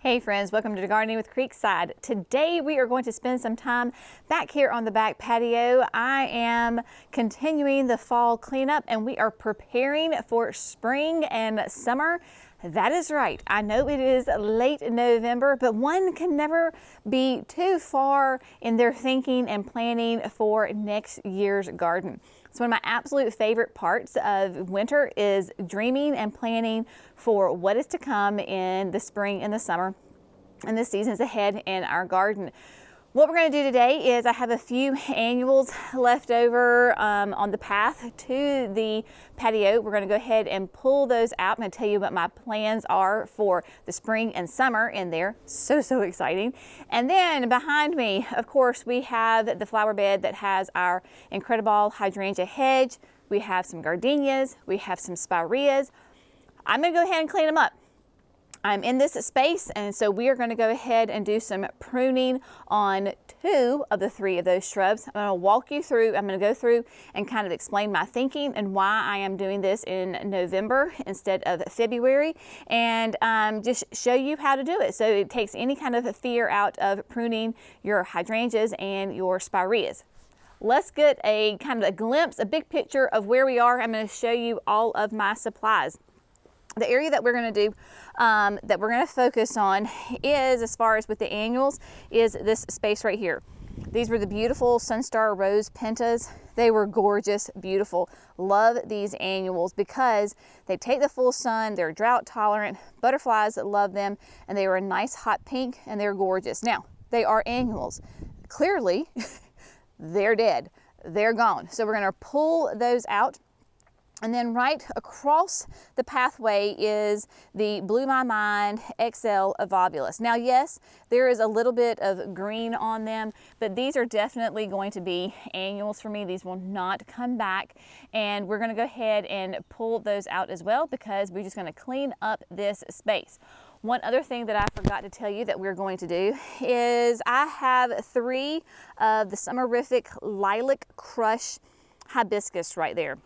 Hey friends, welcome to Gardening with Creekside. Today we are going to spend some time back here on the back patio. I am continuing the fall cleanup and we are preparing for spring and summer. That is right. I know it is late November, but one can never be too far in their thinking and planning for next year's garden. So one of my absolute favorite parts of winter is dreaming and planning for what is to come in the spring and the summer and the seasons ahead in our garden. What we're going to do today is I have a few annuals left over on the path to the patio. We're going to go ahead and pull those out. I'm going to tell you what my plans are for the spring and summer in there. So exciting. And then behind me, of course, we have the flower bed that has our incredible hydrangea hedge. We have some gardenias. We have some spireas. I'm going to go ahead and clean them up. I'm in this space, and so we are going to go ahead and do some pruning on 2 of the 3 of those shrubs. I'm going to walk you through, I'm going to go through and kind of explain my thinking and why I am doing this in November instead of February, and just show you how to do it. So it takes any kind of fear out of pruning your hydrangeas and your spireas. Let's get a kind of a glimpse, a big picture of where we are. I'm going to show you all of my supplies. The area that we're going to do, that we're going to focus on is, as far as with the annuals, is this space right here. These were the beautiful Sunstar Rose Pentas. They were gorgeous, beautiful. Love these annuals because they take the full sun, they're drought tolerant, butterflies that love them, and they were a nice hot pink and they're gorgeous. Now, they are annuals. Clearly, they're dead. They're gone. So we're going to pull those out. And then right across the pathway is the Blew My Mind XL Ovobulus. Now, yes, there is a little bit of green on them, but these are definitely going to be annuals for me. These will not come back. And we're going to go ahead and pull those out as well because we're just going to clean up this space. One other thing that I forgot to tell you that we're going to do is I have 3 of the Summerific Lilac Crush hibiscus right there.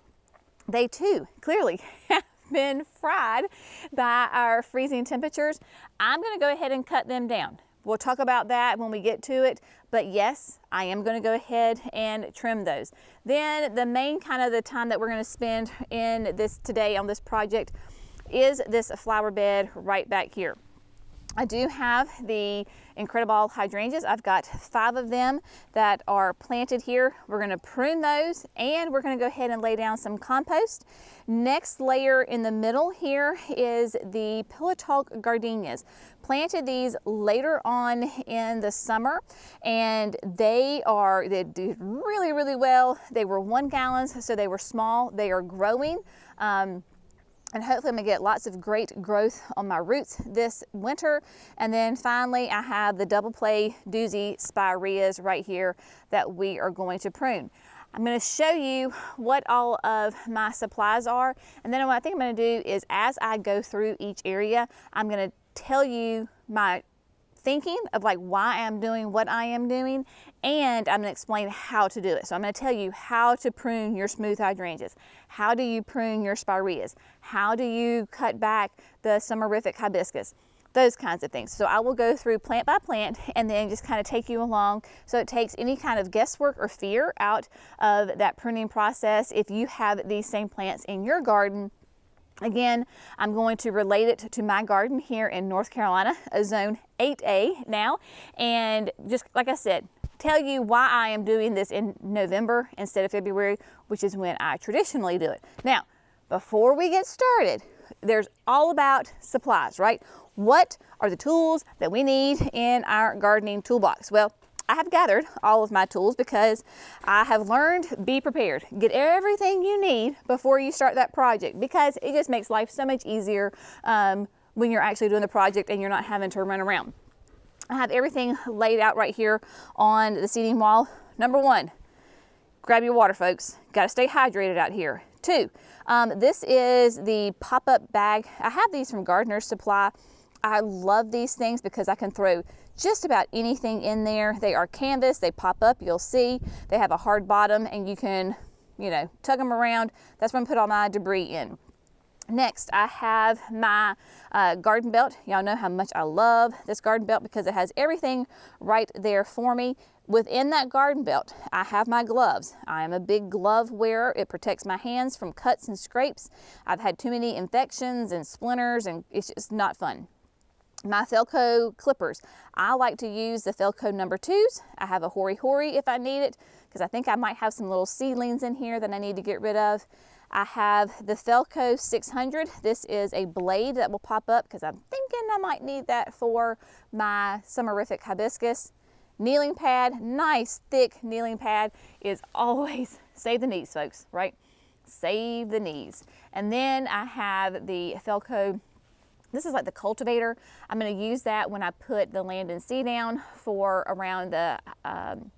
They too clearly have been fried by our freezing temperatures. I'm going to go ahead and cut them down. We'll talk about that when we get to it, but yes, I am going to go ahead and trim those. Then the main kind of the time that we're going to spend in this today on this project is this flower bed right back here. I do have the incredible hydrangeas. I've got 5 of them that are planted here. We're going to prune those and we're going to go ahead and lay down some compost. Next layer in the middle here is the Pillow Talk gardenias. Planted these later on in the summer and they did really well. They were 1 gallons, so they were small. They are growing. And hopefully I'm gonna get lots of great growth on my roots this winter. And then finally, I have the double play doozy spireas right here that we are going to prune. I'm gonna show you what all of my supplies are. And then what I think I'm gonna do is as I go through each area, I'm gonna tell you my thinking of like why I'm doing what I am doing, and I'm going to explain how to do it. So I'm going to tell you how to prune your smooth hydrangeas. How do you prune your spireas? How do you cut back the Summerific hibiscus? Those kinds of things. So I will go through plant by plant and then just kind of take you along so it takes any kind of guesswork or fear out of that pruning process if you have these same plants in your garden. Again, I'm going to relate it to my garden here in North Carolina, a zone 8A now, and just like I said, tell you why I am doing this in November instead of February, which is when I traditionally do it. Now, before we get started, there's all about supplies, right? What are the tools that we need in our gardening toolbox? Well, I have gathered all of my tools because I have learned, be prepared. Get everything you need before you start that project because it just makes life so much easier when you're actually doing the project and you're not having to run around. I have everything laid out right here on the seating wall. Number 1, grab your water, folks. Got to stay hydrated out here. 2, this is the pop-up bag. I have these from Gardener's Supply. I love these things because I can throw just about anything in there. They are canvas, they pop up, you'll see. They have a hard bottom and you can, tug them around. That's when I put all my debris in. Next, I have my garden belt. Y'all know how much I love this garden belt because it has everything right there for me. Within that garden belt, I have my gloves. I am a big glove wearer. It protects my hands from cuts and scrapes. I've had too many infections and splinters, and it's just not fun. My Felco clippers. I like to use the Felco number 2s. I have a Hori Hori if I need it, because I think I might have some little seedlings in here that I need to get rid of. I have the Felco 600. This is a blade that will pop up because I'm thinking I might need that for my summerific hibiscus. Kneeling pad, nice thick kneeling pad is always, save the knees folks, right? Save the knees. And then I have the Felco, this is like the cultivator. I'm going to use that when I put the land and seed down for around the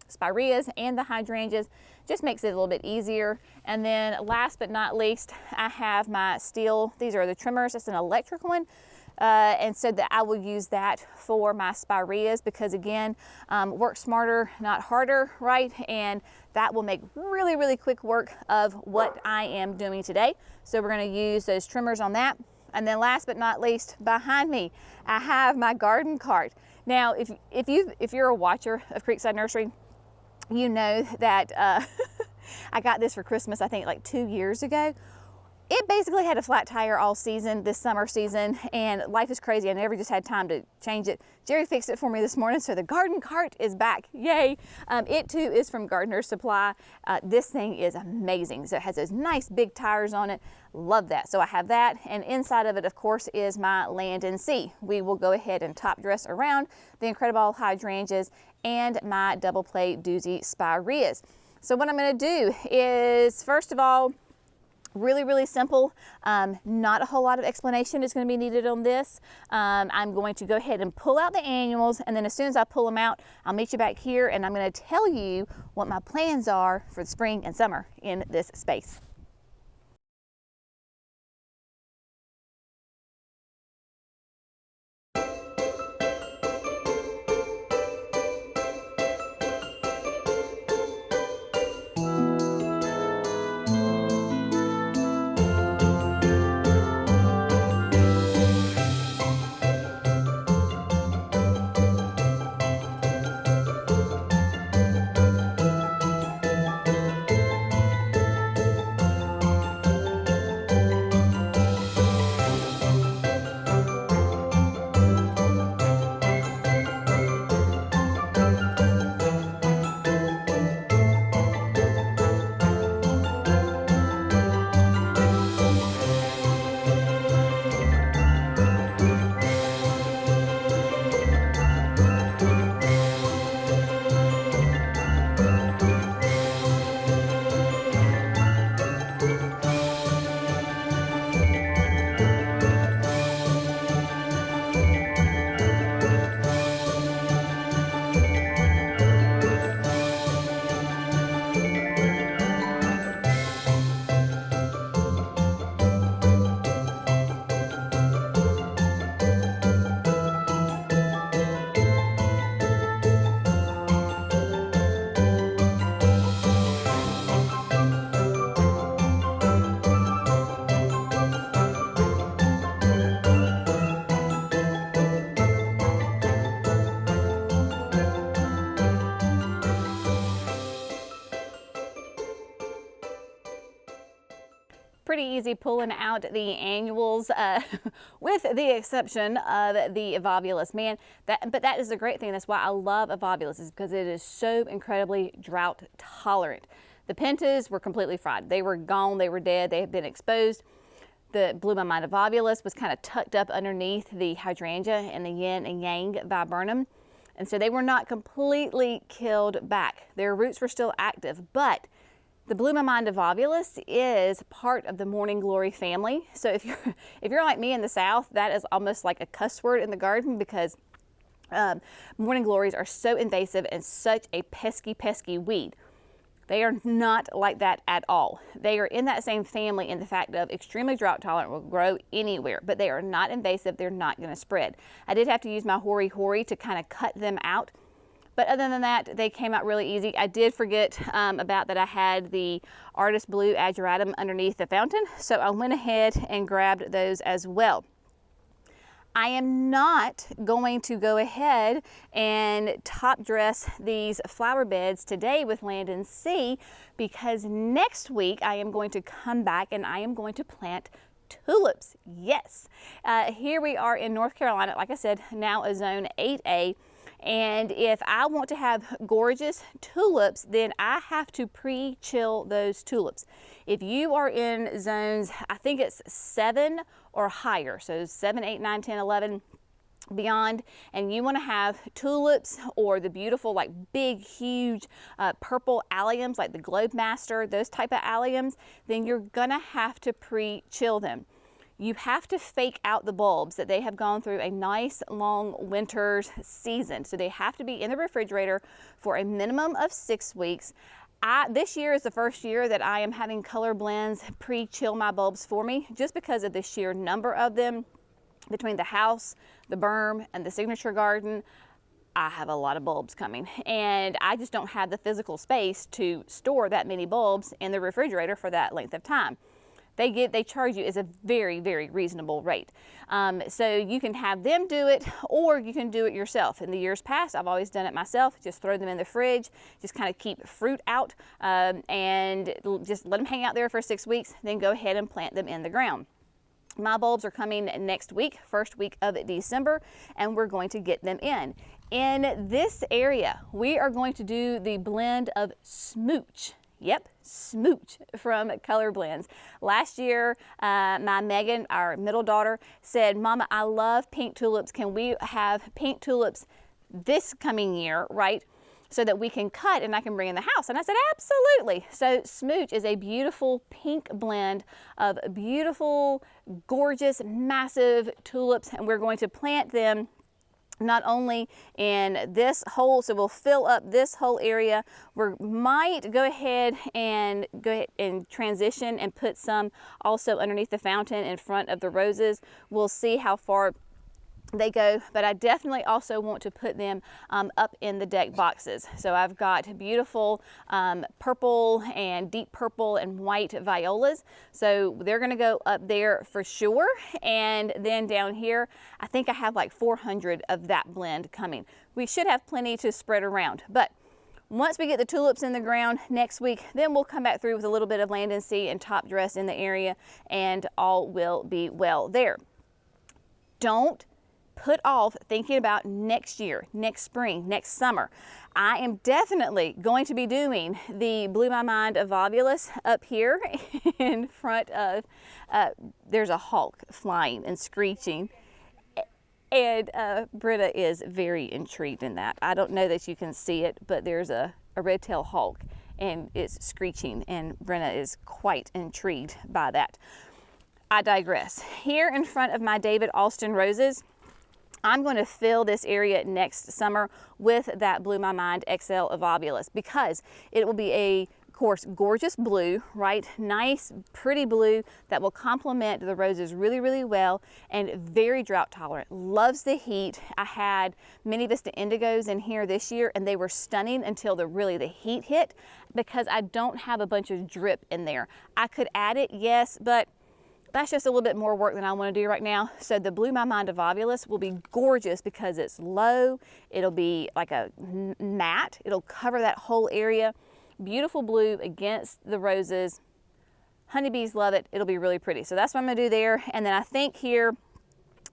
spireas and the hydrangeas. Just makes it a little bit easier. And then last but not least, I have my steel. These are the trimmers. It's an electric one. And so that I will use that for my spireas because again, work smarter, not harder, right? And that will make really, really quick work of what I am doing today. So we're going to use those trimmers on that. And then last but not least, behind me, I have my garden cart. Now, if you're a watcher of Creekside Nursery, you know that I got this for Christmas, I think like 2 years ago. It basically had a flat tire all season, this summer season, and life is crazy. I never just had time to change it. Jerry fixed it for me this morning, so the garden cart is back, yay. It too is from Gardener Supply. This thing is amazing. So it has those nice big tires on it. Love that. So I have that, and inside of it, of course, is my land and sea. We will go ahead and top dress around the incredible hydrangeas and my double play doozy spireas. So what I'm gonna do is, first of all, really, really simple. Not a whole lot of explanation is going to be needed on this. I'm going to go ahead and pull out the annuals, and then as soon as I pull them out, I'll meet you back here and I'm going to tell you what my plans are for the spring and summer in this space. Pretty easy pulling out the annuals with the exception of the evolvulus. Man, but that is the great thing. That's why I love evolvulus, is because it is so incredibly drought tolerant. The pentas were completely fried. They were gone, they were dead, they have been exposed. The Blew My Mind evolvulus was kind of tucked up underneath the hydrangea and the yin and yang viburnum. And so they were not completely killed back. Their roots were still active, but the Blew My Mind evolvulus is part of the morning glory family. So if you're like me in the South, that is almost like a cuss word in the garden, because morning glories are so invasive and such a pesky, pesky weed. They are not like that at all. They are in that same family in the fact of extremely drought tolerant, will grow anywhere, but they are not invasive. They're not going to spread. I did have to use my Hori Hori to kind of cut them out. But other than that, they came out really easy. I did forget about that I had the Artist Blue Ageratum underneath the fountain, so I went ahead and grabbed those as well. I am not going to go ahead and top dress these flower beds today with Land and Sea, because next week I am going to come back and I am going to plant tulips. Yes, here we are in North Carolina, like I said, now a zone 8A. And if I want to have gorgeous tulips, then I have to pre-chill those tulips. If you are in zones, I think it's 7 or higher, so 7, 8, 9, 10, 11, beyond, and you want to have tulips or the beautiful, like big, huge purple alliums, like the Globe Master, those type of alliums, then you're gonna have to pre-chill them. You have to fake out the bulbs that they have gone through a nice long winter season. So they have to be in the refrigerator for a minimum of 6 weeks. This year is the first year that I am having Color Blends pre-chill my bulbs for me, just because of the sheer number of them. Between the house, the berm, and the signature garden, I have a lot of bulbs coming, and I just don't have the physical space to store that many bulbs in the refrigerator for that length of time. They charge you is a very, very reasonable rate. So you can have them do it, or you can do it yourself. In the years past, I've always done it myself. Just throw them in the fridge, just kind of keep fruit out, and just let them hang out there for 6 weeks, then go ahead and plant them in the ground. My bulbs are coming next week, first week of December, and we're going to get them in. In this area, we are going to do the blend of Smooch. Yep, Smooch from Color Blends. Last year, my Megan, our middle daughter, said, "Mama, I love pink tulips. Can we have pink tulips this coming year, right? So that we can cut and I can bring in the house." And I said, absolutely. So Smooch is a beautiful pink blend of beautiful, gorgeous, massive tulips. And we're going to plant them not only in this hole, so we'll fill up this whole area. We might go ahead and transition and put some also underneath the fountain in front of the roses. We'll see how far they go, but I definitely also want to put them up in the deck boxes. So I've got beautiful purple and deep purple and white violas. So they're gonna go up there for sure. And then down here, I think I have like 400 of that blend coming. We should have plenty to spread around, but once we get the tulips in the ground next week, then we'll come back through with a little bit of Land and Sea and top dress in the area, and all will be well there. Don't put off thinking about next year, next spring, next summer. I am definitely going to be doing the Blew My Mind Evolvulus up here in front of, there's a hawk flying and screeching. And Britta is very intrigued in that. I don't know that you can see it, but there's a red-tailed hawk and it's screeching, and Brenna is quite intrigued by that. I digress. Here in front of my David Austin roses, I'm going to fill this area next summer with that Blew My Mind XL Evolvulus, because it will be a, of course, gorgeous blue, right? Nice, pretty blue that will complement the roses really, really well, and very drought tolerant. Loves the heat. I had Mini Vista Indigos in here this year, and they were stunning until the heat hit, because I don't have a bunch of drip in there. I could add it, yes, but that's just a little bit more work than I want to do right now. So the Blew My Mind Evolvulus will be gorgeous because it's low. It'll be like a matte. It'll cover that whole area. Beautiful blue against the roses. Honeybees love it. It'll be really pretty. So that's what I'm going to do there. And then I think here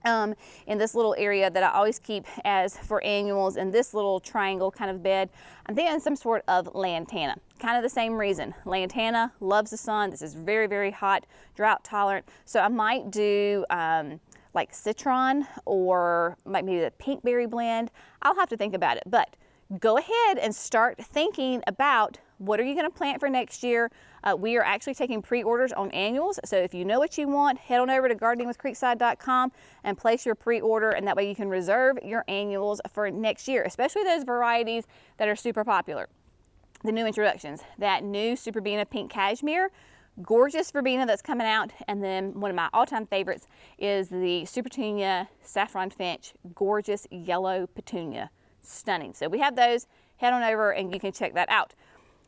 in this little area that I always keep as for annuals, in this little triangle kind of bed, I'm thinking some sort of lantana. Kind of the same reason. Lantana loves the sun. This is very, very hot, drought tolerant. So I might do like citron, or maybe the pinkberry blend. I'll have to think about it, but go ahead and start thinking about what are you going to plant for next year. We are actually taking pre-orders on annuals. So if you know what you want, head on over to gardeningwithcreekside.com and place your pre-order, and that way you can reserve your annuals for next year, especially those varieties that are super popular. The new introductions, that new Superbena Pink Cashmere, gorgeous verbena that's coming out, and then one of my all-time favorites is the Supertunia Saffron Finch, gorgeous yellow petunia. stunning. So we have those. Head on over and you can check that out.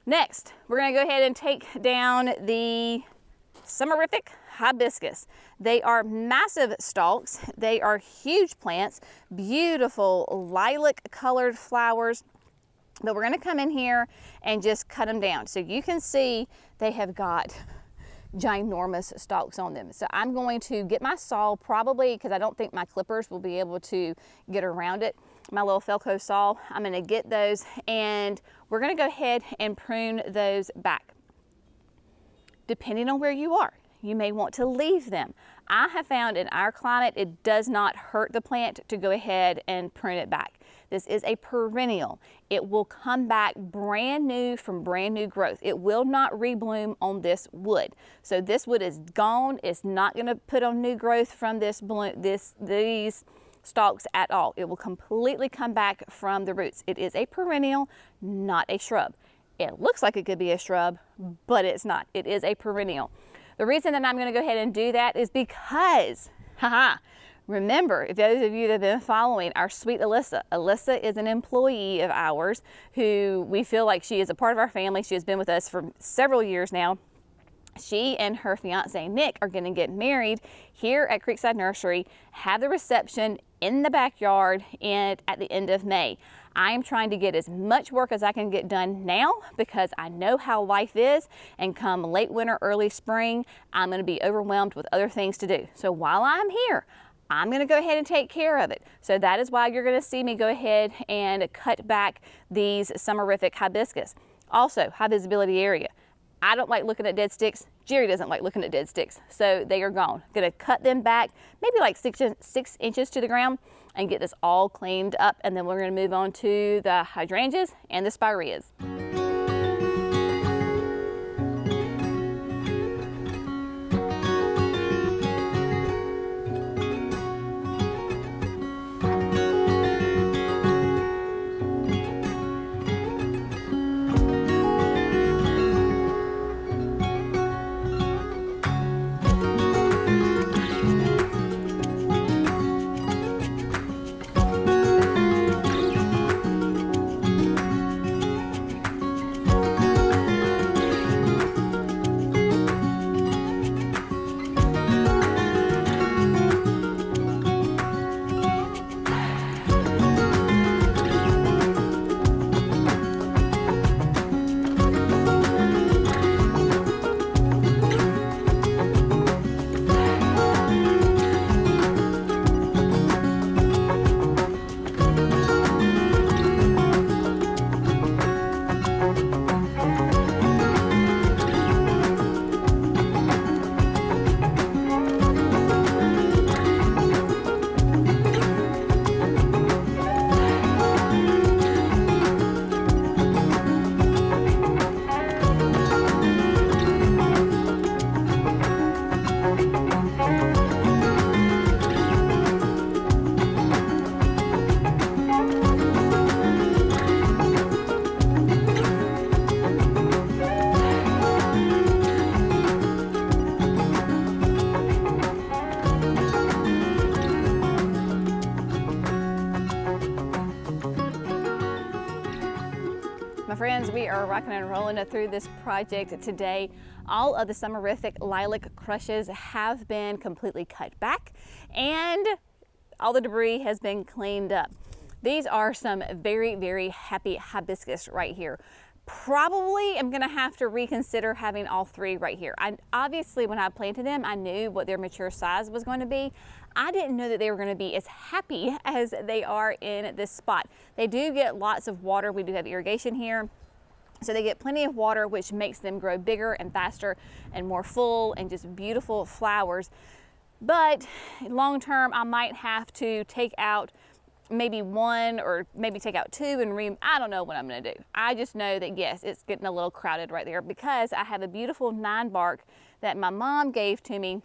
Next, we're going to go ahead and take down the summerific hibiscus. They are massive stalks. They are huge plants, beautiful lilac colored flowers. But we're going to come in here and just cut them down. So you can see they have got ginormous stalks on them. So I'm going to get my saw, probably because I don't think my clippers will be able to get around it. My little Felco saw, I'm going to get those and we're going to go ahead and prune those back. Depending on where you are, you may want to leave them. I have found in our climate, it does not hurt the plant to go ahead and prune it back. This is a perennial. It will come back brand new from brand new growth. It will not rebloom on this wood. So this wood is gone. It's not going to put on new growth from these stalks at all. It will completely come back from the roots. It is a perennial, not a shrub. It looks like it could be a shrub, but it's not. It is a perennial. The reason that I'm going to go ahead and do that is because, remember, if those of you that have been following our sweet Alyssa is an employee of ours who we feel like she is a part of our family. She has been with us for several years now. She and her fiance Nick are going to get married here at Creekside Nursery, have the reception in the backyard at the end of May. I am trying to get as much work as I can get done now because I know how life is, and come late winter, early spring, I'm going to be overwhelmed with other things to do. So while I'm here, I'm going to go ahead and take care of it. So that is why you're going to see me go ahead and cut back these summerific hibiscus. Also, high visibility area. I don't like looking at dead sticks. Jerry doesn't like looking at dead sticks. So they are gone. Gonna cut them back, maybe like 6 inches to the ground, and get this all cleaned up. And then we're gonna move on to the hydrangeas and the spireas. My friends, we are rocking and rolling through this project today. All of the summerific lilac crushes have been completely cut back and all the debris has been cleaned up. These are some very, very happy hibiscus right here. Probably I'm gonna have to reconsider having all three right here. Obviously when I planted them, I knew what their mature size was going to be. I didn't know that they were going to be as happy as they are in this spot. They do get lots of water. We do have irrigation here. So they get plenty of water, which makes them grow bigger and faster and more full and just beautiful flowers. But long term, I might have to take out maybe one or maybe take out two and I don't know what I'm going to do. I just know that yes, it's getting a little crowded right there because I have a beautiful 9 bark that my mom gave to me.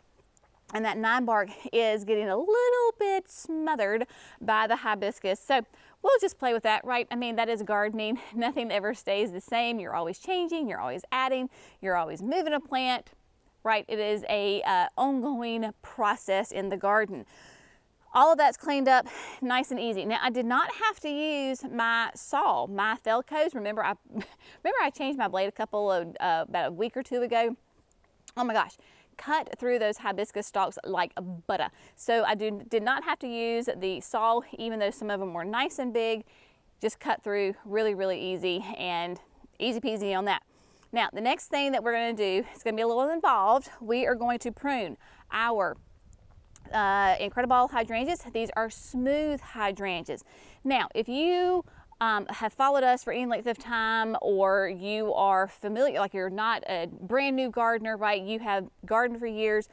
And that 9 bark is getting a little bit smothered by the hibiscus. So we'll just play with that, right? I mean, that is gardening. Nothing ever stays the same. You're always changing, you're always adding, you're always moving a plant, right? It is a ongoing process in the garden. all of that's cleaned up nice and easy. Now I did not have to use my saw, my Felcos. Remember I changed my blade about a week or two ago. Oh my gosh, cut through those hibiscus stalks like butter. So I did not have to use the saw, even though some of them were nice and big. Just cut through really, really easy, and easy peasy on that. Now, the next thing that we're going to do, it's going to be a little involved. We are going to prune our Incredible hydrangeas. These are smooth hydrangeas. Now, if you have followed us for any length of time, or you are familiar, like you're not a brand new gardener, right? You have gardened for years.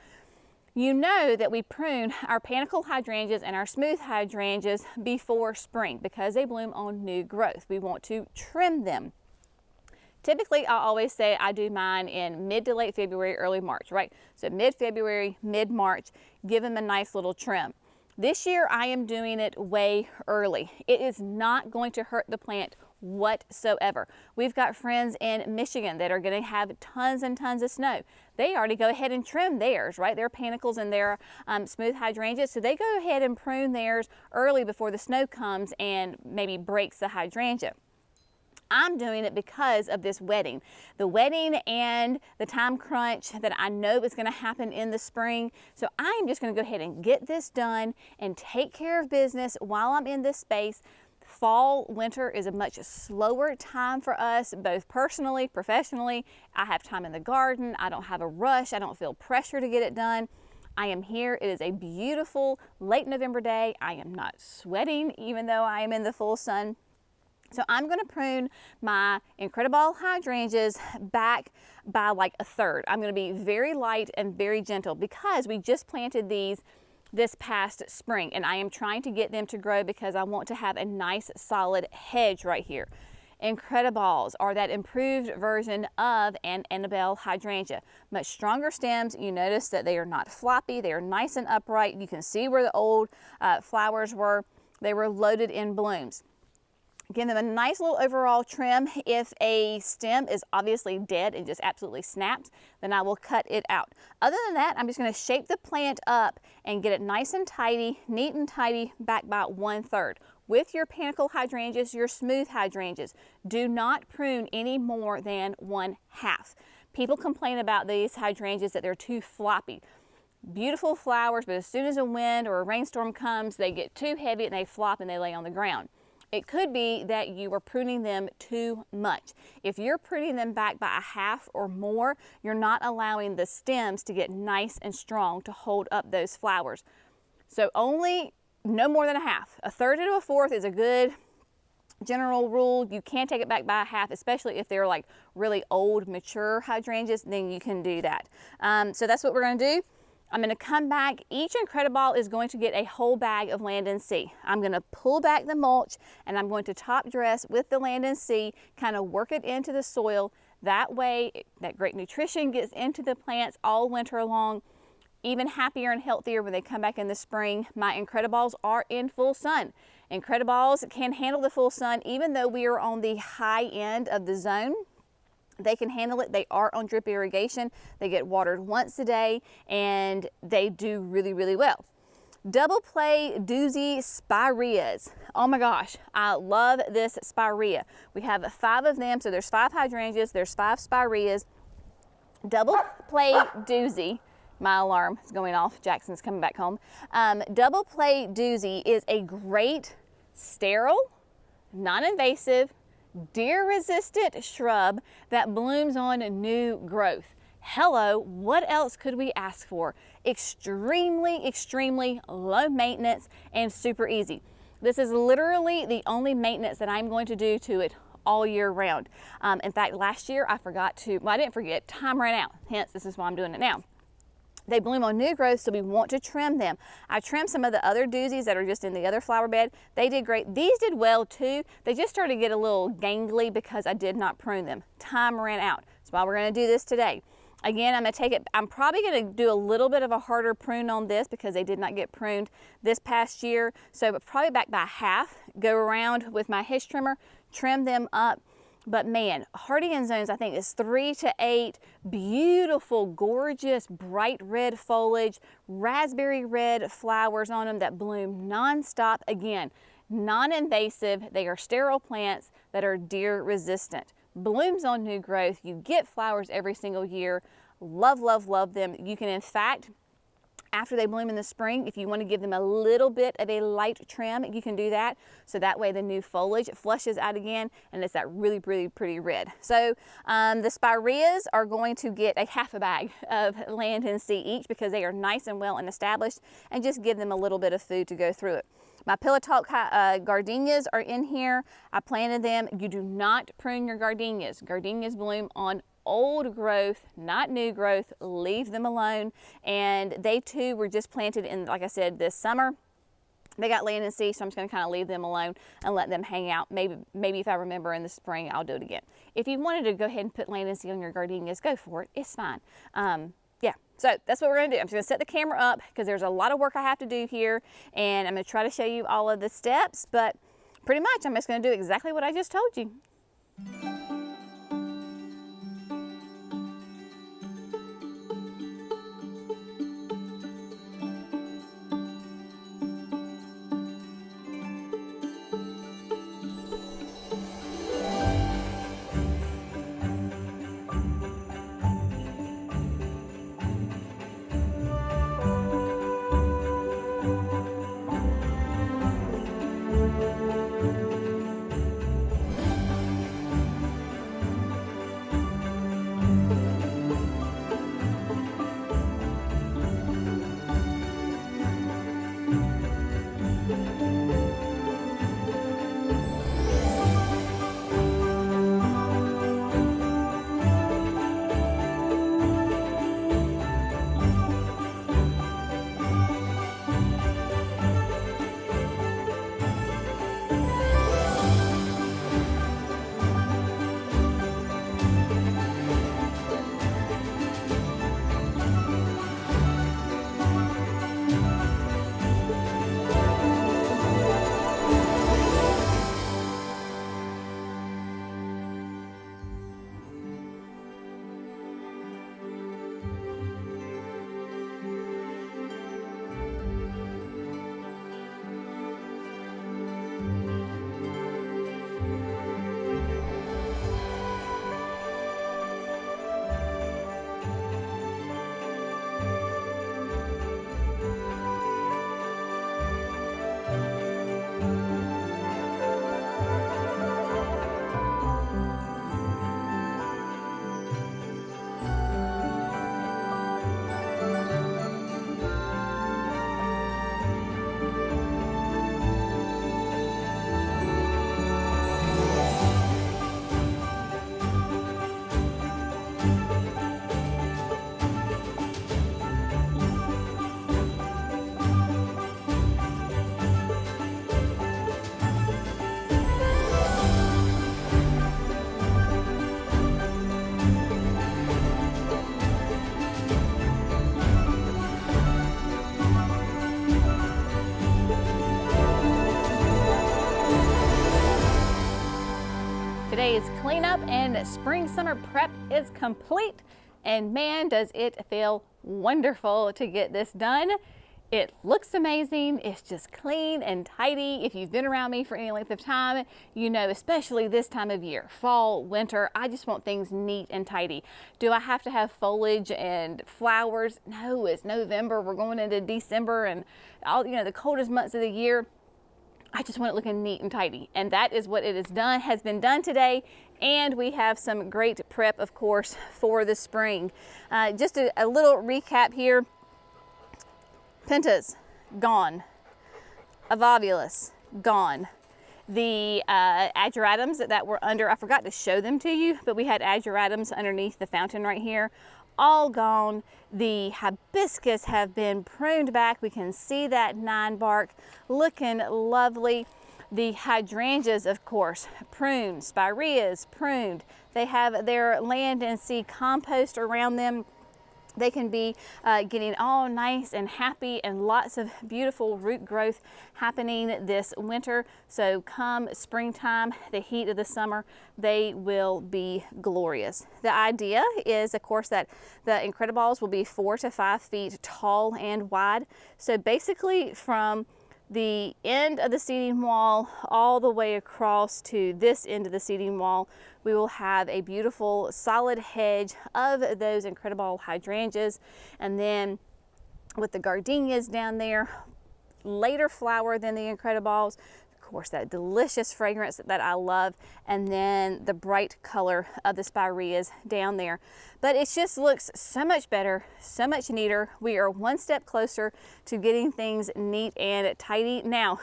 You know that we prune our panicle hydrangeas and our smooth hydrangeas before spring because they bloom on new growth. We want to trim them. Typically, I always say I do mine in mid to late February, early March, right? So mid-February, mid-March, give them a nice little trim. This year, I am doing it way early. It is not going to hurt the plant whatsoever. We've got friends in Michigan that are going to have tons and tons of snow. They already go ahead and trim theirs, right? Their panicles and their smooth hydrangeas. So they go ahead and prune theirs early before the snow comes and maybe breaks the hydrangea. I'm doing it because of this wetting. The wetting and the time crunch that I know is going to happen in the spring. So I am just going to go ahead and get this done and take care of business while I'm in this space. Fall, winter is a much slower time for us, both personally, professionally. I have time in the garden. I don't have a rush. I don't feel pressure to get it done. I am here. It is a beautiful late November day. I am not sweating, even though I am in the full sun. So I'm going to prune my Incredible hydrangeas back by like a third. I'm going to be very light and very gentle because we just planted these this past spring, and I am trying to get them to grow because I want to have a nice solid hedge right here. Incredibles are that improved version of an Annabelle hydrangea. Much stronger stems. You notice that they are not floppy. They are nice and upright. You can see where the old flowers were. They were loaded in blooms. Give them a nice little overall trim. If a stem is obviously dead and just absolutely snaps, then I will cut it out. Other than that, I'm just going to shape the plant up and get it nice and tidy, neat and tidy, back by 1/3. With your panicle hydrangeas, your smooth hydrangeas, do not prune any more than 1/2. People complain about these hydrangeas that they're too floppy. Beautiful flowers, but as soon as a wind or a rainstorm comes, they get too heavy and they flop and they lay on the ground. It could be that you are pruning them too much. If you're pruning them back by 1/2 or more, you're not allowing the stems to get nice and strong to hold up those flowers. So only no more than 1/2. 1/3 to 1/4 is a good general rule. You can take it back by 1/2, especially if they're like really old, mature hydrangeas, then you can do that. So that's what we're going to do. I'm going to come back. Each Incredible is going to get a whole bag of Land and Sea. I'm going to pull back the mulch and I'm going to top dress with the Land and Sea, kind of work it into the soil. That way, that great nutrition gets into the plants all winter long. Even happier and healthier when they come back in the spring. My Incredibles are in full sun. Incredibles can handle the full sun even though we are on the high end of the zone. They can handle it. They are on drip irrigation. They get watered once a day and they do really, really well. Double play doozy spireas. Oh my gosh, I love this spirea. We have 5 of them, so there's 5 hydrangeas, there's 5 spireas. Double play doozy. My alarm is going off. Jackson's coming back home. Double play doozy is a great sterile, non-invasive, deer-resistant shrub that blooms on new growth. Hello, what else could we ask for? Extremely, extremely low maintenance and super easy. This is literally the only maintenance that I'm going to do to it all year round. In fact, last year I forgot to, well, I didn't forget, time ran out. Hence, this is why I'm doing it now. They bloom on new growth, so we want to trim them. I trimmed some of the other doozies that are just in the other flower bed. They did great. These did well too. They just started to get a little gangly because I did not prune them. Time ran out. That's why we're going to do this today. Again, I'm going to take it, I'm probably going to do a little bit of a harder prune on this because they did not get pruned this past year. So probably back by 1/2, go around with my hedge trimmer, trim them up. But man, hardy zones I think is 3 to 8 beautiful, gorgeous, bright red foliage, raspberry red flowers on them that bloom nonstop. Again, non-invasive. They are sterile plants that are deer resistant. Blooms on new growth. You get flowers every single year. Love, love, love them. You can in fact, after they bloom in the spring, if you want to give them a little bit of a light trim, you can do that. So that way the new foliage flushes out again and it's that really, really pretty red. So the spireas are going to get a half a bag of land and sea each because they are nice and well and established, and just give them a little bit of food to go through it. My pillow talk gardenias are in here. I planted them. You do not prune your gardenias. Gardenias bloom on old growth, not new growth. Leave them alone. And they too were just planted in, like I said, this summer. They got land and sea, so I'm just going to kind of leave them alone and let them hang out. Maybe if I remember in the spring, I'll do it again. If you wanted to go ahead and put land and sea on your gardenias, go for it. It's fine. Yeah, so that's what we're going to do. I'm just going to set the camera up because there's a lot of work I have to do here, and I'm going to try to show you all of the steps, but pretty much I'm just going to do exactly what I just told you. Today's cleanup and spring summer prep is complete, and man does it feel wonderful to get this done. It looks amazing. It's just clean and tidy. If you've been around me for any length of time, you know, especially this time of year, fall, winter, I just want things neat and tidy. Do I have to have foliage and flowers? No, it's November. We're going into December and all, you know, the coldest months of the year. I just want it looking neat and tidy, and that is what it has been done today. And we have some great prep, of course, for the spring. Just a little recap here. Pentas, gone. Avovulus, gone. The ageratums that were under, I forgot to show them to you, but we had ageratums underneath the fountain right here, all gone. The hibiscus have been pruned back. We can see that 9 bark looking lovely. The hydrangeas, of course, pruned. Spireas, pruned. They have their land and sea compost around them. They can be getting all nice and happy and lots of beautiful root growth happening this winter. So come springtime, the heat of the summer, they will be glorious. The idea is, of course, that the Incrediballs will be 4 to 5 feet tall and wide. So basically from the end of the seeding wall all the way across to this end of the seeding wall, we will have a beautiful solid hedge of those Incrediball hydrangeas, and then with the gardenias down there, later flower than the Incrediballs, of course that delicious fragrance that I love, and then the bright color of the spireas down there. But it just looks so much better, so much neater. We are one step closer to getting things neat and tidy. Now,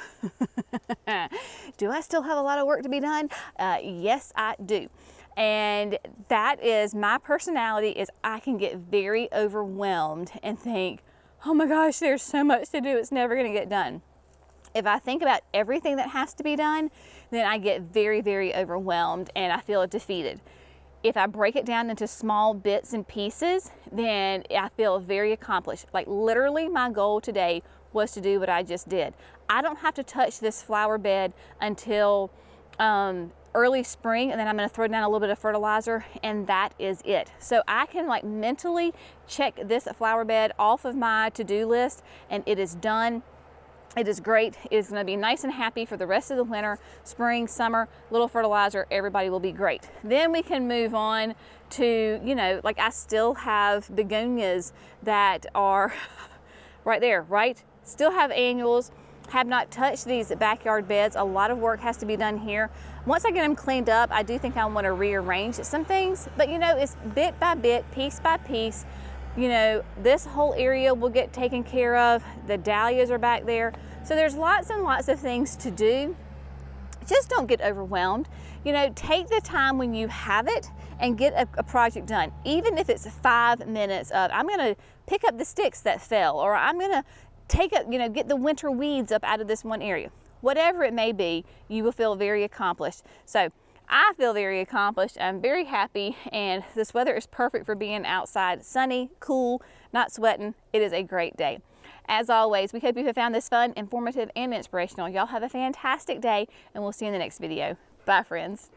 do I still have a lot of work to be done? Yes, I do. And that is my personality, is I can get very overwhelmed and think, oh my gosh, there's so much to do, it's never gonna get done. If I think about everything that has to be done, then I get very, very overwhelmed and I feel defeated. If I break it down into small bits and pieces, then I feel very accomplished. Like literally my goal today was to do what I just did. I don't have to touch this flower bed until early spring, and then I'm going to throw down a little bit of fertilizer, and that is it. So I can like mentally check this flower bed off of my to-do list, and it is done. It is great. It is going to be nice and happy for the rest of the winter, spring, summer, little fertilizer, everybody will be great. Then we can move on to, you know, like I still have begonias that are right there, right? Still have annuals, have not touched these backyard beds. A lot of work has to be done here. Once I get them cleaned up, I do think I want to rearrange some things, but you know, it's bit by bit, piece by piece. You know, this whole area will get taken care of. The dahlias are back there. So there's lots and lots of things to do. Just don't get overwhelmed. You know, take the time when you have it and get a project done. Even if it's 5 minutes of, I'm gonna pick up the sticks that fell, or I'm gonna take up, you know, get the winter weeds up out of this one area. Whatever it may be, you will feel very accomplished. So I feel very accomplished. I'm very happy, and this weather is perfect for being outside. Sunny, cool, not sweating. It is a great day. As always, we hope you have found this fun, informative, and inspirational. Y'all have a fantastic day, and we'll see you in the next video. Bye, friends.